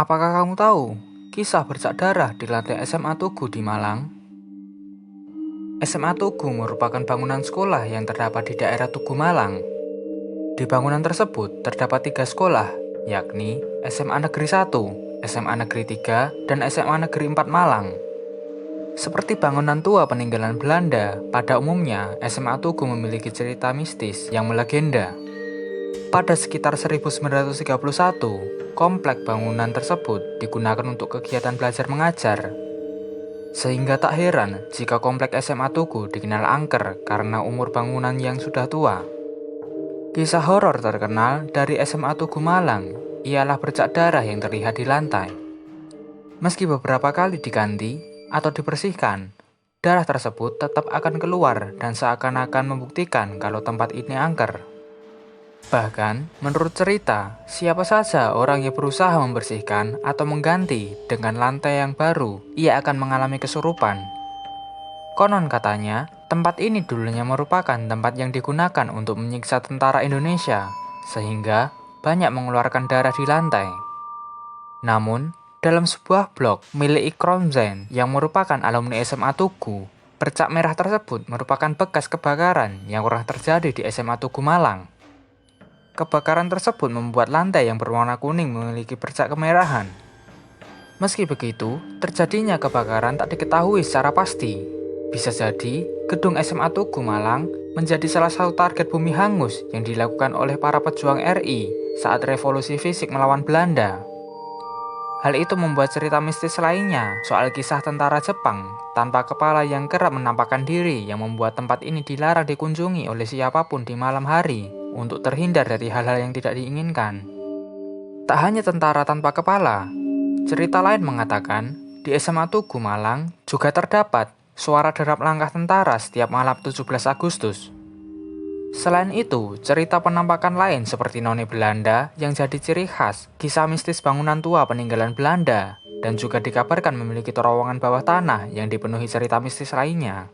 Apakah kamu tahu kisah bercak darah di lantai SMA Tugu di Malang? SMA Tugu merupakan bangunan sekolah yang terdapat di daerah Tugu, Malang. Di bangunan tersebut terdapat 3 sekolah, yakni SMA Negeri 1, SMA Negeri 3, dan SMA Negeri 4 Malang. Seperti bangunan tua peninggalan Belanda, pada umumnya SMA Tugu memiliki cerita mistis yang melegenda. Pada sekitar 1931, komplek bangunan tersebut digunakan untuk kegiatan belajar mengajar. Sehingga tak heran jika komplek SMA Tugu dikenal angker karena umur bangunan yang sudah tua. Kisah horor terkenal dari SMA Tugu Malang ialah bercak darah yang terlihat di lantai. Meski beberapa kali diganti atau dibersihkan, darah tersebut tetap akan keluar dan seakan-akan membuktikan kalau tempat ini angker. Bahkan, menurut cerita, siapa saja orang yang berusaha membersihkan atau mengganti dengan lantai yang baru, ia akan mengalami kesurupan. Konon katanya, tempat ini dulunya merupakan tempat yang digunakan untuk menyiksa tentara Indonesia, sehingga banyak mengeluarkan darah di lantai. Namun, dalam sebuah blog milik Ikrom Zain yang merupakan alumni SMA Tugu, bercak merah tersebut merupakan bekas kebakaran yang pernah terjadi di SMA Tugu Malang. Kebakaran tersebut membuat lantai yang berwarna kuning memiliki bercak kemerahan. Meski begitu, terjadinya kebakaran tak diketahui secara pasti. Bisa jadi, gedung SMA Tugu Malang menjadi salah satu target bumi hangus yang dilakukan oleh para pejuang RI saat revolusi fisik melawan Belanda. Hal itu membuat cerita mistis lainnya soal kisah tentara Jepang tanpa kepala yang kerap menampakkan diri yang membuat tempat ini dilarang dikunjungi oleh siapapun di malam hari untuk terhindar dari hal-hal yang tidak diinginkan. Tak hanya tentara tanpa kepala, cerita lain mengatakan di SMA Tugu Malang juga terdapat suara derap langkah tentara setiap malam 17 Agustus. Selain itu, cerita penampakan lain seperti noni Belanda yang jadi ciri khas kisah mistis bangunan tua peninggalan Belanda dan juga dikabarkan memiliki terowongan bawah tanah yang dipenuhi cerita mistis lainnya.